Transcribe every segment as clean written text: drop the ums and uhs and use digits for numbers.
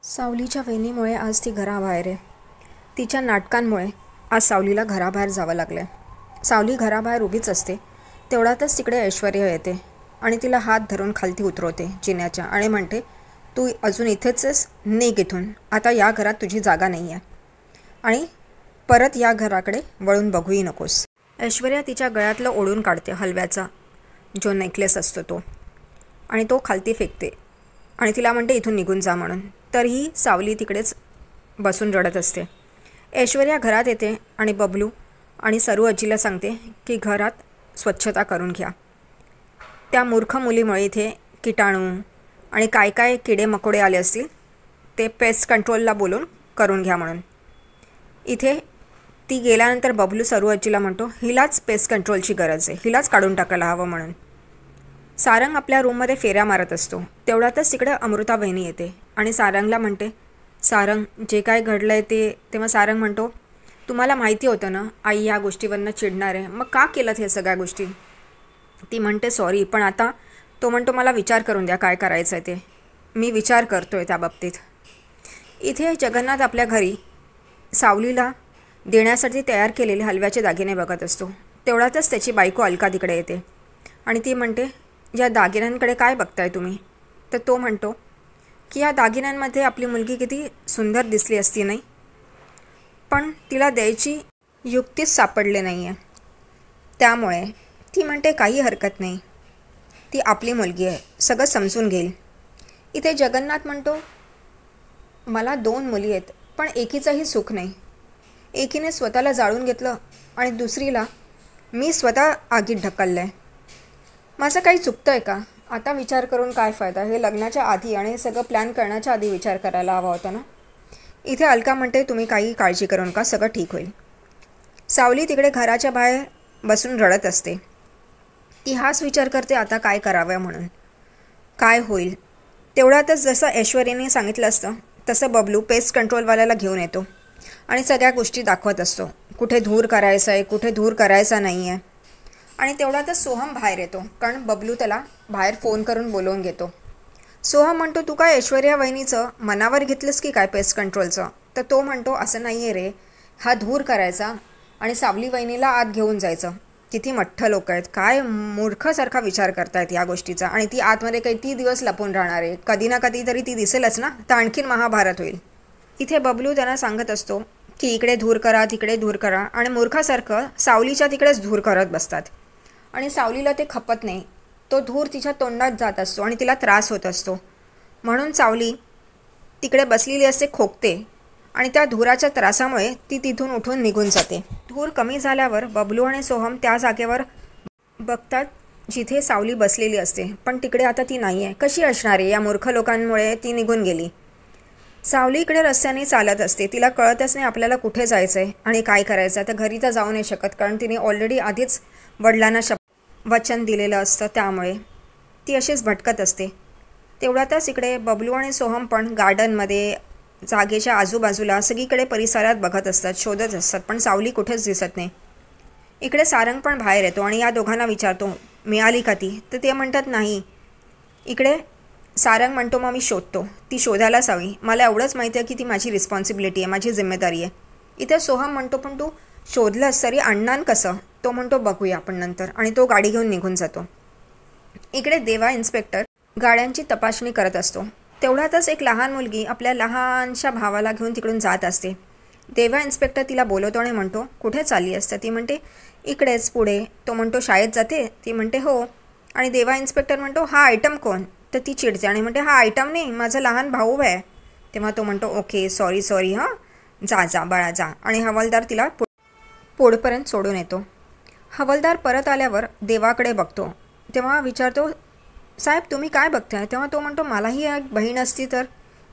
सावलीच्या वहिनीमुळे आज ती घराबाहेर आहे. तिच्या नाटकांमुळे आज सावलीला घराबाहेर जावं लागलं आहे. सावली घराबाहेर उभीच असते. तेवढ्यातच तिकडे ऐश्वर्या येते आणि तिला हात धरून खालती उतरवते जिन्याच्या आणि म्हणते, तू अजून इथेच आहेस, निघ इथून. आता या घरात तुझी जागा नाही आहे आणि परत या घराकडे वळून बघूही नकोस. ऐश्वर्या तिच्या गळ्यातलं ओढून काढते हलव्याचा जो नेकलेस असतो तो, आणि तो खालती फेकते आणि तिला म्हणते इथून निघून जा म्हणून. तरीही सावली तिकडेच बसून रडत असते. ऐश्वर्या घरात येते आणि बबलू आणि सरू आजीला सांगते की घरात स्वच्छता करून घ्या. त्या मूर्ख मुलीमुळे इथे किटाणू आणि काय काय किडे मकोडे आले असतील ते पेस्ट कंट्रोलला बोलून करून घ्या म्हणून. इथे ती गेल्यानंतर बबलू सरू आजीला म्हणतो, हिलाच पेस्ट कंट्रोलची गरज आहे, हिलाच काढून टाकायला हवं म्हणून. सारंग आपल्या रूममध्ये फेऱ्या मारत असतो. तेवढ्यातच तिकडे अमृता वहिनी येते आणि सारंगला म्हणते, सारंग जे काय घडलं आहे तेव्हा सारंग म्हणतो, तुम्हाला माहिती होतं ना आई या गोष्टीवरनं चिडणार आहे, मग का केलं हे सगळ्या गोष्टी. ती म्हणते सॉरी, पण आता तो म्हणतो मला विचार करून द्या काय करायचं आहे ते. मी विचार करतो आहे त्या बाबतीत. इथे जगन्नाथ आपल्या घरी सावलीला देण्यासाठी तयार केलेले हलव्याचे दागिने बघत असतो. तेवढ्यातच त्याची बायको अलका तिकडे येते आणि ती म्हणते, या दागिन्यांकडे काय बघताय तुम्ही. तर तो म्हणतो की या दागिन्यांमध्ये आपली मुलगी किती सुंदर दिसली असती नाही, पण तिला द्यायची युक्तीच सापडले नाही आहे. त्यामुळे ती म्हणते काही हरकत नाही, ती आपली मुलगी आहे, सगळं समजून घेईल. इथे जगन्नाथ म्हणतो, मला 2 मुली आहेत पण एकीचंही सुख नाही. एकीने स्वतःला जाळून घेतलं आणि दुसरीला मी स्वतः आगीत ढकललं आहे. माझं काही चुकतं आहे का. आता विचार करून काय फायदा. हे लग्नाच्या आधी आणि हे सगळं प्लॅन करण्याच्या आधी विचार करायला हवा होता ना. इथे अलका म्हणते, तुम्ही काही काळजी करू नका, सगळं ठीक होईल. सावली तिकडे घराच्या बाहेर बसून रडत असते. ती हाच विचार करते आता काय करावं म्हणून, काय होईल. तेवढ्यातच जसं ऐश्वर्याने सांगितलं असतं तसं बबलू पेस्ट कंट्रोलवाल्याला घेऊन येतो आणि सगळ्या गोष्टी दाखवत असतो, कुठे धूर करायचा आहे, कुठे धूर करायचा नाही आहे. आणि तेवढ्यातच सोहम बाहेर येतो, कारण बबलू त्याला बाहेर फोन करून बोलवून घेतो. सोहम म्हणतो, तू काय ऐश्वर्या वहिनीचं मनावर घेतलंस की काय पेस्ट कंट्रोलचं. तर तो म्हणतो, असं नाही आहे रे, हा धूर करायचा आणि सावली वहिनीला आत घेऊन जायचं. किती मठ्ठ लोक आहेत, काय मूर्खसारखा विचार करतायत या गोष्टीचा. आणि ती आतमध्ये काही 30 दिवस लपून राहणार आहे, कधी ना कधी तरी ती दिसेलच ना, तर आणखीन महाभारत होईल. इथे बबलू त्यांना सांगत असतो की इकडे धूर करा, तिकडे धूर करा, आणि मूर्खासारखं सावलीच्या तिकडेच धूर करत बसतात. आणि सावलीला ते खपत नाही. तो धूर तिच्या तोंडात जात असतो आणि तिला त्रास होत असतो. म्हणून सावली तिकडे बसलेली असते, खोकते, आणि त्या धुराच्या त्रासामुळे ती तिथून उठून निघून जाते. धूर कमी झाल्यावर बबलू आणि सोहम त्या जागेवर बघतात जिथे सावली बसलेली असते, पण तिकडे आता ती नाही आहे. कशी असणार आहे, या मूर्ख लोकांमुळे ती निघून गेली. सावली इकडे रस्त्याने चालत असते. तिला कळतच नाही आपल्याला कुठे जायचं आहे आणि काय करायचं आहे. तर घरी तर जाऊ नाही शकत, कारण तिने ऑलरेडी आधीच वडिलांना वचन दिलेलं असतं, त्यामुळे ती अशीच भटकत असते. तेवढ्यातच इकडे बबलू आणि सोहम पण गार्डनमध्ये जागेच्या आजूबाजूला सगळीकडे परिसरात बघत असतात, शोधत असतात, पण सावली कुठेच दिसत नाही. इकडे सारंग पण बाहेर येतो आणि या दोघांना विचारतो, मिळाली का ती. तर ते म्हणतात नाही. इकडे सारंग म्हणतो, मग मी शोधतो, ती शोधायलाच हवी, मला एवढंच माहिती आहे की ती माझी रिस्पॉन्सिबिलिटी आहे, माझी जिम्मेदारी आहे. इथे सोहम म्हणतो, पण तू शोधलंस तरी अण्णान कसं. तो म्हणतो बघूया आपण नंतर, आणि तो गाडी घेऊन निघून जातो. इकडे देवा इन्स्पेक्टर गाड्यांची तपासणी करत असतो. तेवढ्यातच एक लहान मुलगी आपल्या लहानशा भावाला घेऊन तिकडून जात असते. देवा इन्स्पेक्टर तिला बोलवतो आणि म्हणतो, कुठे चालली असतं. ती म्हणते इकडेच पुढे. तो म्हणतो शाळेत जाते. ती म्हणते हो. आणि देवा इन्स्पेक्टर म्हणतो, हा आयटम कोण. तर ती चिडते आणि म्हणते, हा आयटम नाही, माझा लहान भाऊ आहे. तेव्हा तो म्हणतो, ओके सॉरी हां, जा बाळा जा. आणि हवालदार तिला पोडपर्यंत सोडून येतो. हवालदार परत आल्यावर देवाकडे बघतो. तेव्हा विचारतो, साहेब तुम्ही काय बघताय. तेव्हा तो म्हणतो, मलाही एक बहीण असती तर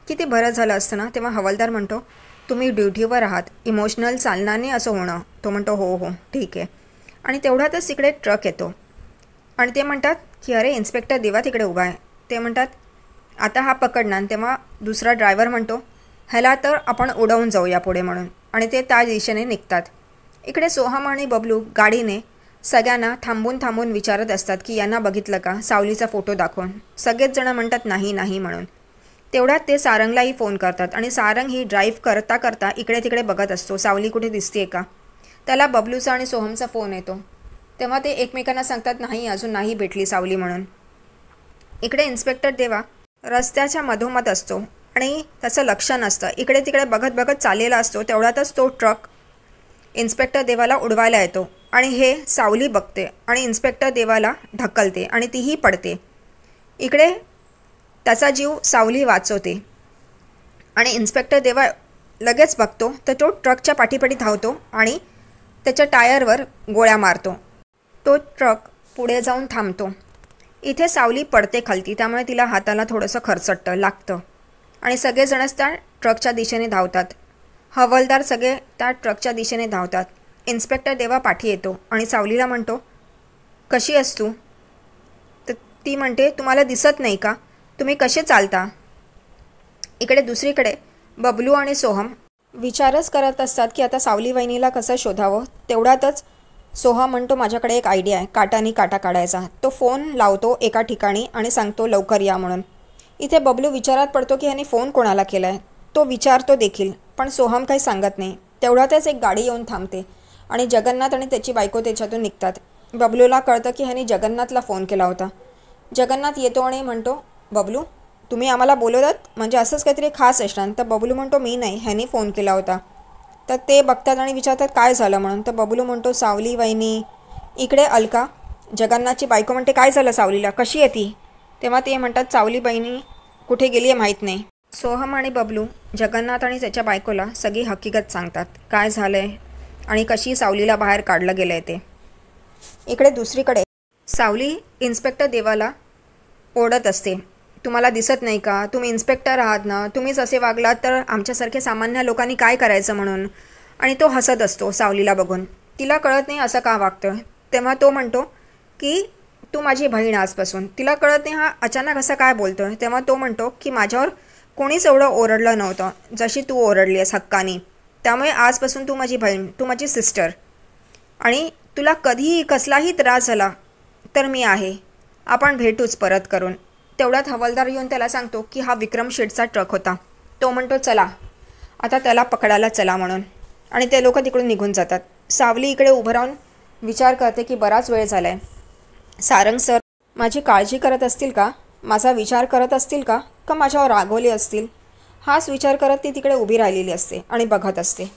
किती बरं झालं असतं ना. तेव्हा हवालदार म्हणतो, तुम्ही ड्युटीवर आहात, इमोशनल चालणार नाही असं होणं. तो म्हणतो हो ठीक आहे. आणि तेवढ्यातच तिकडे ट्रक येतो आणि ते म्हणतात की अरे इन्स्पेक्टर देवा तिकडे उभा आहे. ते म्हणतात आता हा पकडणार. तेव्हा दुसरा ड्रायव्हर म्हणतो, ह्याला तर आपण उडवून जाऊया पुढे म्हणून, आणि ते त्या दिशेने निघतात. इकडे सोहम आणि बबलू गाडीने सगळ्यांना थांबून विचारत असतात की यांना बघितलं का, सावलीचा फोटो दाखवून. सगळेच जण म्हणतात नाही म्हणून. तेवढ्यात ते सारंगलाही फोन करतात आणि सारंग ही ड्राईव्ह करता करता इकडे तिकडे बघत असतो सावली कुठे दिसते का. त्याला बबलूचा आणि सोहमचा फोन येतो. तेव्हा ते एकमेकांना सांगतात नाही अजून नाही भेटली सावली म्हणून. इकडे इन्स्पेक्टर देवा रस्त्याच्या मधोमध असतो आणि त्याचं लक्ष नसतं. इकडे तिकडे बघत बघत चाललेला असतो. तेवढ्यातच तो ट्रक इन्स्पेक्टर देवाला उडवायला येतो आणि हे सावली बघते आणि इन्स्पेक्टर देवाला ढकलते आणि तीही पडते. इकडे त्याचा जीव सावली वाचवते आणि इन्स्पेक्टर देवा लगेच बघतो तर तो ट्रकच्या पाठीपाठी धावतो आणि त्याच्या टायरवर गोळ्या मारतो. तो ट्रक पुढे जाऊन थांबतो. इथे सावली पडते खालती, त्यामुळे तिला हाताला थोडंसं खरचटतं लागतं आणि सगळेजणच त्या ट्रकच्या दिशेने धावतात. हवालदार सगळे त्या ट्रकच्या दिशेने धावतात. इन्स्पेक्टर देवा पाठी येतो आणि सावलीला म्हणतो कशी आहेस तू. तर ती म्हणते तुम्हाला दिसत नाही का, तुम्ही कसे चालता. इकडे दुसरीकडे बबलू आणि सोहम विचारच करत असतात की आता सावली वहिनीला कसं शोधावं. तेवढ्यातच सोहम म्हणतो माझ्याकडे एक आयडिया आहे, काटानी काटा काढायचा. तो फोन लावतो एका ठिकाणी आणि सांगतो लवकर या म्हणून. इथे बबलू विचारात पडतो की ह्याने फोन कोणाला केला आहे. तो विचारतो देखील पण सोहम काही सांगत नाही. तेवढ्यातच एक गाडी येऊन थांबते आणि जगन्नाथ आणि त्याची बायको त्याच्यातून निघतात. बबलूला कळतं की ह्याने जगन्नाथला फोन केला होता. जगन्नाथ येतो आणि म्हणतो बबलू तुम्ही आम्हाला बोलवतात म्हणजे असंच काहीतरी खास असणार. तर बबलू म्हणतो मी नाही, ह्याने फोन केला होता. तर ते बघतात आणि विचारतात काय झालं म्हणून. तर बबलू म्हणतो सावली वहिनी. इकडे अलका जगन्नाथची बायको म्हणते काय झालं सावलीला, कशी आहे ती. तेव्हा ते म्हणतात सावली बहिणी कुठे गेली आहे माहीत नाही. सोहम आणि बबलू जगन्नाथ आणि त्याच्या बायकोला सगळी हकीकत सांगतात काय झालं आहे आणि कशी सावलीला बाहेर काढलं गेलं आहे ते. इकडे दुसरीकडे सावली इन्स्पेक्टर देवाला ओरडत असते तुम्हाला दिसत नाही का, तुम्ही इन्स्पेक्टर आहात ना, तुम्हीच असे वागलात तर आमच्यासारखे सामान्य लोकांनी काय करायचं म्हणून. आणि तो हसत असतो सावलीला बघून. तिला कळत नाही असं का वागतं. तेव्हा तो म्हणतो की तू माझी बहीण आजपासून. तिला कळत नाही हा अचानक असं काय बोलतो आहे. तेव्हा तो म्हणतो की माझ्यावर कोणीच एवढं ओरडलं नव्हतं जशी तू ओरडली आहेस हक्कानी, त्यामुळे आजपासून तू माझी बहीण, तू माझी सिस्टर आणि तुला कधीही कसलाही त्रास झाला तर मी आहे, आपण भेटूच परत करून. तेवढ्यात हवालदार येऊन त्याला सांगतो की हा विक्रम शेठचा ट्रक होता. तो म्हणतो चला आता त्याला पकडायला चला म्हणून आणि ते लोक तिकडून निघून जातात. सावली इकडे उभं राहून विचार करते की बराच वेळ झाला आहे. सारंग सर माझी काळजी करत असतील का, माझा विचार करत असतील का, का माझ्यावर रागवले असतील. हाच विचार करत ती तिकडे उभी राहिलेली असते आणि बघत असते.